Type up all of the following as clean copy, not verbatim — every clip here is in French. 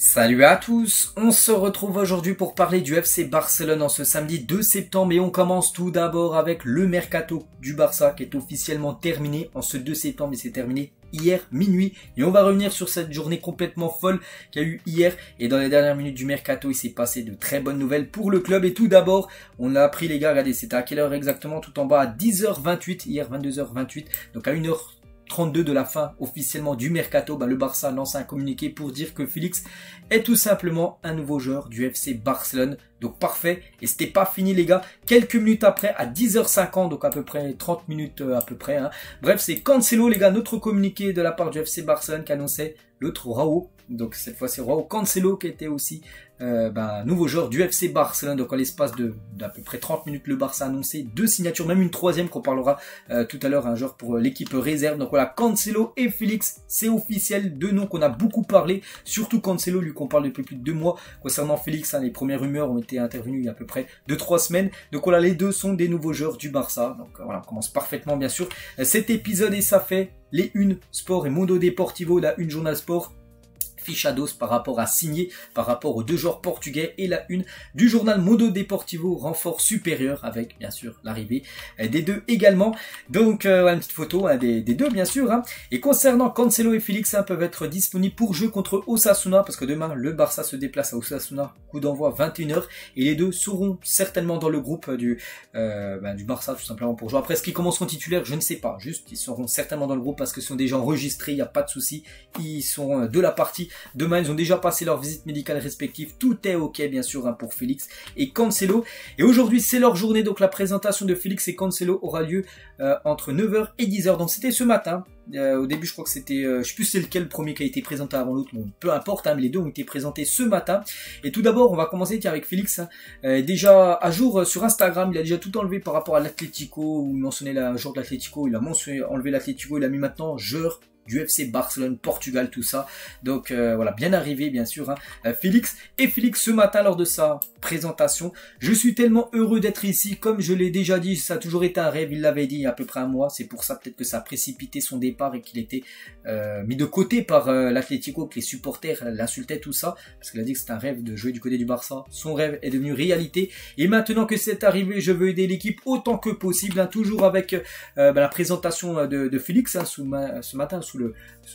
Salut à tous, on se retrouve aujourd'hui pour parler du FC Barcelone en ce samedi 2 septembre et on commence tout d'abord avec le mercato du Barça qui est officiellement terminé en ce 2 septembre et c'est terminé hier minuit et on va revenir sur cette journée complètement folle qu'il y a eu hier et dans les dernières minutes du mercato il s'est passé de très bonnes nouvelles pour le club et tout d'abord on a appris les gars, regardez c'était à quelle heure exactement, tout en bas à 10h28, hier 22h28 donc à 1h32 de la fin officiellement du mercato, le Barça lance un communiqué pour dire que Félix est tout simplement un nouveau joueur du FC Barcelone. Donc parfait, et c'était pas fini les gars, quelques minutes après, à 10h50, donc à peu près 30 minutes à peu près. Bref, c'est Cancelo les gars, notre communiqué de la part du FC Barcelone qui annonçait l'autre Raúl. Donc cette fois c'est Raúl Cancelo qui était aussi nouveau joueur du FC Barcelone. Donc en l'espace d'à peu près 30 minutes, le Barça a annoncé deux signatures, même une troisième qu'on parlera tout à l'heure, un joueur pour l'équipe réserve. Donc voilà, Cancelo et Félix, c'est officiel, deux noms qu'on a beaucoup parlé, surtout Cancelo, lui qu'on parle depuis plus de 2 mois. Concernant Félix, les premières rumeurs ont été intervenues il y a à peu près 2-3 semaines. Donc voilà, les deux sont des nouveaux joueurs du Barça. Donc voilà, on commence parfaitement bien sûr cet épisode et ça fait les une Sport et Mundo Deportivo, la une Journal Sport. Fichados par rapport à signer, par rapport aux deux joueurs portugais et la une du journal Mundo Deportivo, renfort supérieur avec bien sûr l'arrivée des deux également. Donc une petite photo des deux bien sûr. Et concernant Cancelo et Félix peuvent être disponibles pour jeu contre Osasuna parce que demain le Barça se déplace à Osasuna, coup d'envoi 21h et les deux seront certainement dans le groupe du Barça tout simplement pour jouer. Après ce qui commenceront titulaires je ne sais pas, juste ils seront certainement dans le groupe parce que ce sont des gens enregistrés, il n'y a pas de souci, ils sont de la partie. Demain, ils ont déjà passé leur visite médicale respective. Tout est ok, bien sûr, pour Félix et Cancelo. Et aujourd'hui, c'est leur journée. Donc, la présentation de Félix et Cancelo aura lieu entre 9h et 10h. Donc, c'était ce matin. Au début, je crois que c'était... je sais plus c'est lequel le premier qui a été présenté avant l'autre. Bon, peu importe, mais les deux ont été présentés ce matin. Et tout d'abord, on va commencer avec Félix. Déjà à jour sur Instagram, il a déjà tout enlevé par rapport à l'Atlético. Où il mentionnait le joueur de l'Atlético. Il a enlevé l'Atlético. Il a mis maintenant joueur du FC Barcelone, Portugal, tout ça. Donc voilà, bien arrivé bien sûr Félix. Et Félix ce matin lors de sa présentation, je suis tellement heureux d'être ici, comme je l'ai déjà dit, ça a toujours été un rêve, il l'avait dit il y a à peu près un mois, c'est pour ça peut-être que ça a précipité son départ et qu'il était mis de côté par l'Atlético, que les supporters l'insultaient tout ça, parce qu'il a dit que c'était un rêve de jouer du côté du Barça, son rêve est devenu réalité, et maintenant que c'est arrivé, je veux aider l'équipe autant que possible, toujours avec la présentation de Félix ce matin, sous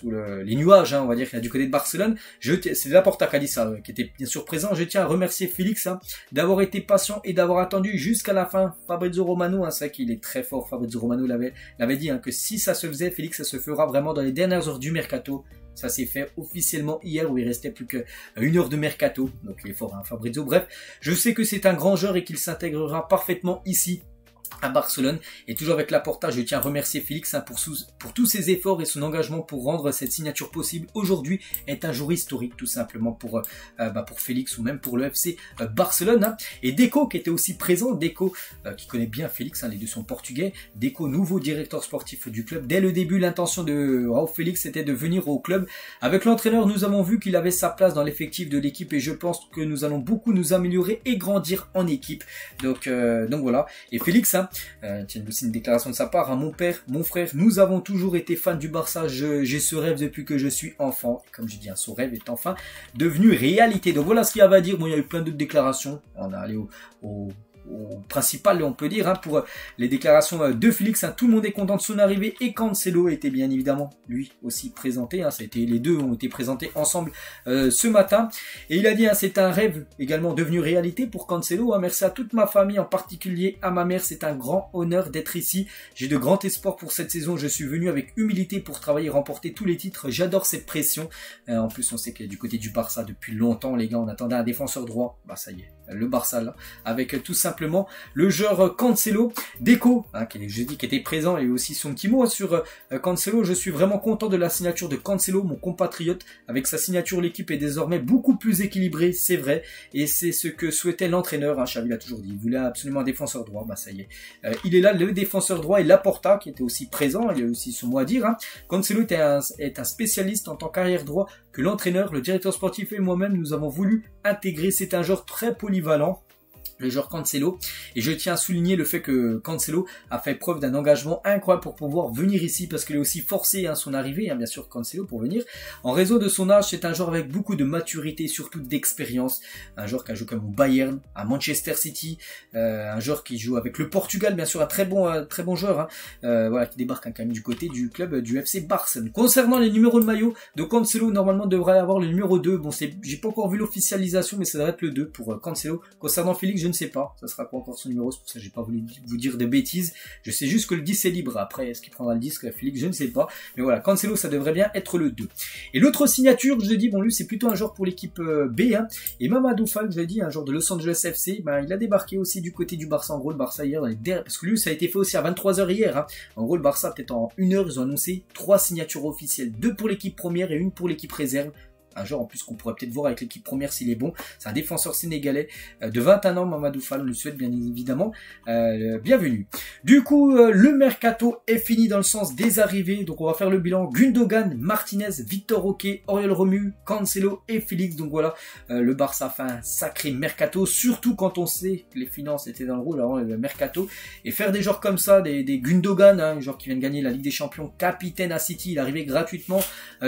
les nuages, on va dire, du côté de Barcelone. C'est Laporta qui a dit ça, qui était bien sûr présent. Je tiens à remercier Félix d'avoir été patient et d'avoir attendu jusqu'à la fin. Fabrizio Romano, c'est vrai qu'il est très fort. Fabrizio Romano l'avait dit que si ça se faisait, Félix, ça se fera vraiment dans les dernières heures du mercato. Ça s'est fait officiellement hier où il restait plus qu'une heure de mercato. Donc il est fort, Fabrizio. Bref, je sais que c'est un grand joueur et qu'il s'intégrera parfaitement ici à Barcelone. Et toujours avec Laporta, je tiens à remercier Félix pour tous ses efforts et son engagement pour rendre cette signature possible. Aujourd'hui est un jour historique tout simplement pour Félix ou même pour le FC Barcelone. Et Deco qui était aussi présent, Deco qui connaît bien Félix, les deux sont portugais. Deco, nouveau directeur sportif du club. Dès le début, l'intention de Raúl Félix était de venir au club. Avec l'entraîneur, nous avons vu qu'il avait sa place dans l'effectif de l'équipe et je pense que nous allons beaucoup nous améliorer et grandir en équipe. Donc voilà. Et Félix, tiens aussi une déclaration de sa part, mon père, mon frère, nous avons toujours été fans du Barça, j'ai ce rêve depuis que je suis enfant, et comme je dis, son rêve est enfin devenu réalité. Donc voilà ce qu'il y avait à dire. Bon, il y a eu plein d'autres déclarations, on a allé au principal, on peut dire, pour les déclarations de Félix. Tout le monde est content de son arrivée et Cancelo était bien évidemment lui aussi présenté. Les deux ont été présentés ensemble ce matin. Et il a dit, c'est un rêve également devenu réalité pour Cancelo. Merci à toute ma famille, en particulier à ma mère. C'est un grand honneur d'être ici. J'ai de grands espoirs pour cette saison. Je suis venu avec humilité pour travailler et remporter tous les titres. J'adore cette pression. En plus, on sait que du côté du Barça, depuis longtemps, les gars, on attendait un défenseur droit. Ça y est, le Barça là, avec tout simplement le joueur Cancelo. Deco, qui était présent, et aussi son petit mot sur Cancelo. Je suis vraiment content de la signature de Cancelo, mon compatriote. Avec sa signature, l'équipe est désormais beaucoup plus équilibrée, c'est vrai, et c'est ce que souhaitait l'entraîneur. Xavi l'a toujours dit, il voulait absolument un défenseur droit. Ça y est, il est là, le défenseur droit, et Laporta qui était aussi présent, il a aussi son mot à dire. Cancelo est un spécialiste en tant qu'arrière droit que l'entraîneur, le directeur sportif et moi-même nous avons voulu intégrer. C'est un joueur très polyvalent. le joueur Cancelo, et je tiens à souligner le fait que Cancelo a fait preuve d'un engagement incroyable pour pouvoir venir ici, parce qu'il a aussi forcé son arrivée, bien sûr Cancelo pour venir. En raison de son âge, c'est un joueur avec beaucoup de maturité et surtout d'expérience, un joueur qui a joué comme au Bayern, à Manchester City, un joueur qui joue avec le Portugal, bien sûr un très bon joueur, voilà, qui débarque quand même du côté du club du FC Barcelone. Concernant les numéros de maillot de Cancelo, normalement devrait avoir le numéro 2, bon j'ai pas encore vu l'officialisation, mais ça devrait être le 2 pour Cancelo. Concernant Félix, je ne sais pas, ça sera quoi encore son numéro, c'est pour ça que j'ai pas voulu vous dire de bêtises. Je sais juste que le 10 est libre, après est-ce qu'il prendra le 10, Félix, je ne sais pas. Mais voilà, Cancelo, ça devrait bien être le 2. Et l'autre signature, je l'ai dit, bon lui c'est plutôt un joueur pour l'équipe B, et Mamadou Fall, je l'ai dit, un joueur de Los Angeles FC, il a débarqué aussi du côté du Barça, en gros le Barça hier, parce que lui ça a été fait aussi à 23 h hier, en gros le Barça peut-être en 1 heure, ils ont annoncé 3 signatures officielles, 2 pour l'équipe première et 1 pour l'équipe réserve. Un joueur en plus qu'on pourrait peut-être voir avec l'équipe première s'il est bon. C'est un défenseur sénégalais de 21 ans, Mamadou Fall, on le souhaite bien évidemment. Bienvenue. Du coup, le mercato est fini dans le sens des arrivées. Donc on va faire le bilan. Gundogan, Martinez, Victor Roque, Oriol Romeu, Cancelo et Félix. Donc voilà, le Barça fait un sacré mercato, surtout quand on sait que les finances étaient dans le rouge avant le mercato. Et faire des joueurs comme ça, des Gundogan, des joueurs qui viennent gagner la Ligue des Champions, capitaine à City, il arrivait gratuitement.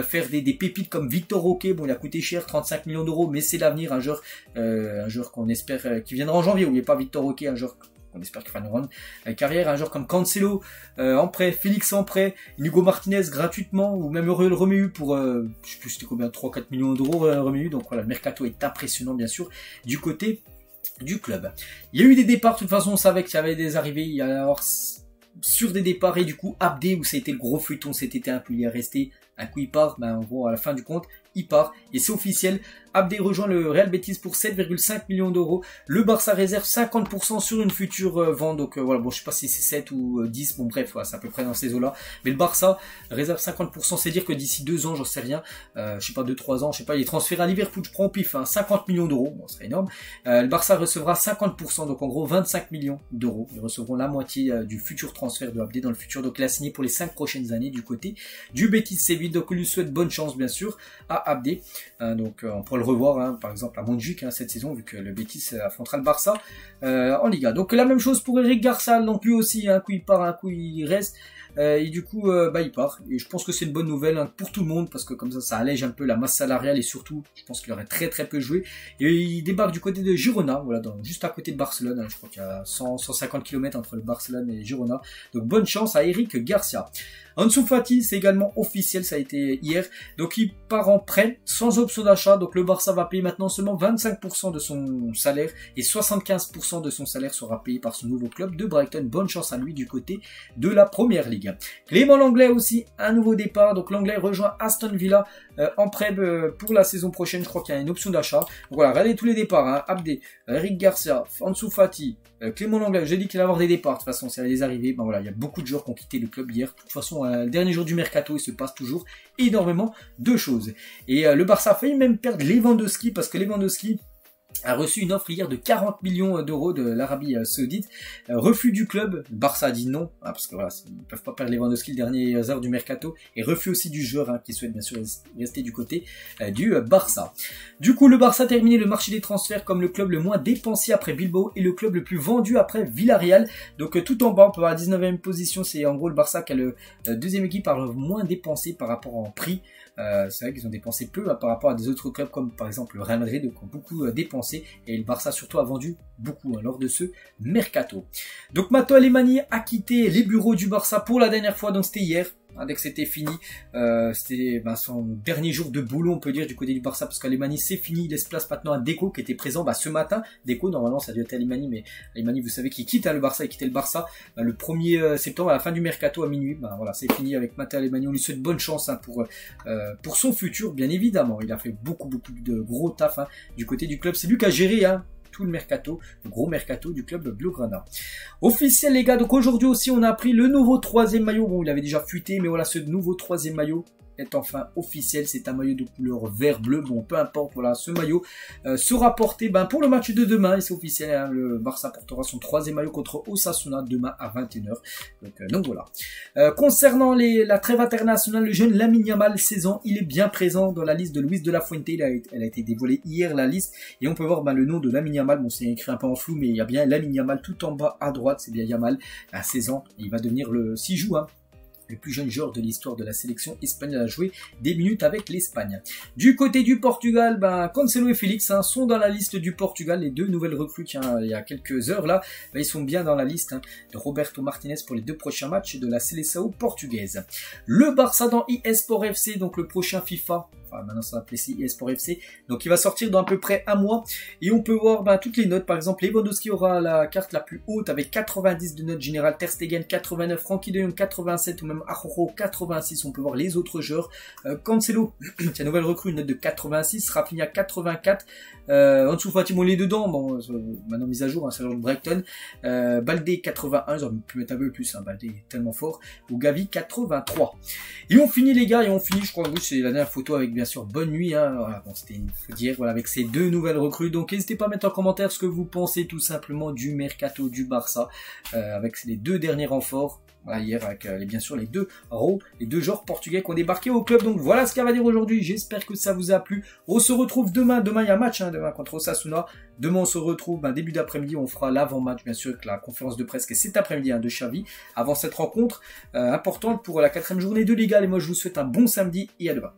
Faire des pépites comme Victor Roque. Bon, il a coûté cher, 35 millions d'euros, mais c'est l'avenir, un joueur qu'on espère qui viendra en janvier. N'oubliez pas Victor Roque, un joueur qu'on espère qu'il fera une grande carrière, un joueur comme Cancelo en prêt, Félix en prêt, Hugo Martinez gratuitement, ou même Oriol Romeu pour, je sais plus c'était combien, 3-4 millions d'euros Romeu. Donc voilà, le mercato est impressionnant bien sûr du côté du club. Il y a eu des départs, de toute façon on savait qu'il y avait des arrivées, il y allait avoir sur des départs, et du coup Abdé, où ça a été le gros feuilleton cet été, un peu il est resté, un coup il part, en gros à la fin du compte il part, et c'est officiel, Abdé rejoint le Real Betis pour 7,5 millions d'euros. Le Barça réserve 50% sur une future vente, donc voilà, bon je sais pas si c'est 7 ou 10, bon bref, voilà, c'est à peu près dans ces eaux là, mais le Barça réserve 50%, c'est dire que d'ici 2 ans, j'en sais rien, je sais pas 2-3 ans, je sais pas, il est transféré à Liverpool, je prends au pif, 50 millions d'euros, bon ce serait énorme, le Barça recevra 50%, donc en gros 25 millions d'euros, ils recevront la moitié du futur transfert de Abdé dans le futur, donc il a signé pour les 5 prochaines années du côté du Betis Séville, donc on lui souhaite bonne chance bien sûr à Abdé, donc on pourra le revoir par exemple à Montjuic cette saison, vu que le Betis affrontera le Barça en Liga. Donc la même chose pour Eric Garcia, non plus aussi, un coup il part, un coup il reste, et du coup il part, et je pense que c'est une bonne nouvelle pour tout le monde, parce que comme ça allège un peu la masse salariale, et surtout je pense qu'il aurait très peu joué, et il débarque du côté de Girona, voilà, juste à côté de Barcelone, je crois qu'il y a 150 km entre le Barcelone et Girona, donc bonne chance à Eric Garcia. Ansu Fati, c'est également officiel, ça a été hier, donc il part en prêt, sans option d'achat, donc le Barça va payer maintenant seulement 25% de son salaire, et 75% de son salaire sera payé par son nouveau club de Brighton. Bonne chance à lui du côté de la Première Ligue. Clément Lenglet aussi, un nouveau départ, donc Lenglet rejoint Aston Villa en prêt pour la saison prochaine, je crois qu'il y a une option d'achat. Donc voilà, regardez tous les départs, Abdé, Eric Garcia, Ansu Fati, Clément Lenglet, j'ai dit qu'il allait avoir des départs, de toute façon, c'est les arrivées, voilà, il y a beaucoup de joueurs qui ont quitté le club hier, de toute façon, le dernier jour du mercato, il se passe toujours énormément de choses. Et le Barça a failli même perdre Lewandowski, parce que Lewandowski a reçu une offre hier de 40 millions d'euros de l'Arabie Saoudite. Refus du club, le Barça a dit non, parce que voilà, ils ne peuvent pas perdre Lewandowski le dernier heure du mercato, et refus aussi du joueur qui souhaite bien sûr rester du côté du Barça. Du coup, le Barça a terminé le marché des transferts comme le club le moins dépensier après Bilbao et le club le plus vendu après Villarreal. Donc tout en bas, on peut voir la 19e position, c'est en gros le Barça qui a le deuxième équipe par le moins dépensé par rapport en prix. C'est vrai qu'ils ont dépensé peu par rapport à des autres clubs comme par exemple le Real Madrid, qui ont beaucoup dépensé, et le Barça surtout a vendu beaucoup lors de ce mercato. Donc Matteo Alemany a quitté les bureaux du Barça pour la dernière fois, donc c'était hier. Dès que c'était fini, c'était son dernier jour de boulot, on peut dire, du côté du Barça, parce qu'Alemany c'est fini, il laisse place maintenant à Deco qui était présent ce matin. Deco, normalement ça doit être Alemany, mais Alemany vous savez qu'il quitte le Barça, il quittait le Barça le 1er septembre à la fin du mercato à minuit. Voilà, c'est fini avec Matteo Alemany, on lui souhaite bonne chance pour son futur, bien évidemment. Il a fait beaucoup de gros taf du côté du club, c'est lui qui a géré tout le mercato, le gros mercato du club Blaugrana. Officiel les gars, donc aujourd'hui aussi on a appris le nouveau 3e maillot, bon il avait déjà fuité, mais voilà ce nouveau 3e maillot est enfin officiel. C'est un maillot de couleur vert-bleu. Bon, peu importe, voilà, ce maillot sera porté pour le match de demain. Et c'est officiel, hein, le Barça portera son 3e maillot contre Osasuna demain à 21h. Donc voilà. Concernant la trêve internationale, le jeune Lamine Yamal, 16 ans, il est bien présent dans la liste de Luis de la Fuente. Elle a été dévoilée hier, la liste. Et on peut voir le nom de Lamine Yamal. Bon, c'est écrit un peu en flou, mais il y a bien Lamine Yamal tout en bas à droite. C'est bien Yamal à 16 ans. Il va devenir s'il joue, hein, le plus jeune joueur de l'histoire de la sélection espagnole à jouer des minutes avec l'Espagne. Du côté du Portugal, Cancelo et Félix sont dans la liste du Portugal. Les 2 nouvelles recrues il y a quelques heures là, ils sont bien dans la liste de Roberto Martinez pour les 2 prochains matchs de la Seleção portugaise. Le Barça dans eSport FC, donc le prochain FIFA. Enfin, maintenant ça va s'appeler eSport FC. Donc il va sortir dans à peu près un mois. Et on peut voir toutes les notes. Par exemple, Lewandowski aura la carte la plus haute avec 90 de notes générales. Ter Stegen 89, Frankie de Jong 87 ou même Araujo 86. On peut voir les autres joueurs. Cancelo, c'est une nouvelle recrue, une note de 86. Rafinha 84. Ansu Fati, on est dedans. Bon, maintenant mise à jour, c'est le Brighton. Baldé 81. Ils auraient pu mettre un peu plus. Baldé est tellement fort. Ou Gavi 83. Et on finit les gars, je crois que c'est la dernière photo avec bien sûr bonne nuit, voilà, bon, c'était faut dire, voilà, avec ces 2 nouvelles recrues. Donc n'hésitez pas à mettre en commentaire ce que vous pensez tout simplement du mercato du Barça, avec les 2 derniers renforts. Voilà, hier avec bien sûr les 2 joueurs portugais qui ont débarqué au club. Donc voilà ce qu'il va dire aujourd'hui. J'espère que ça vous a plu. On se retrouve demain. Demain il y a un match demain contre Osasuna. Demain on se retrouve début d'après-midi. On fera l'avant-match bien sûr avec la conférence de presse qui est cet après-midi de Xavi. Avant cette rencontre importante pour la 4e journée de Liga. Et moi je vous souhaite un bon samedi et à demain.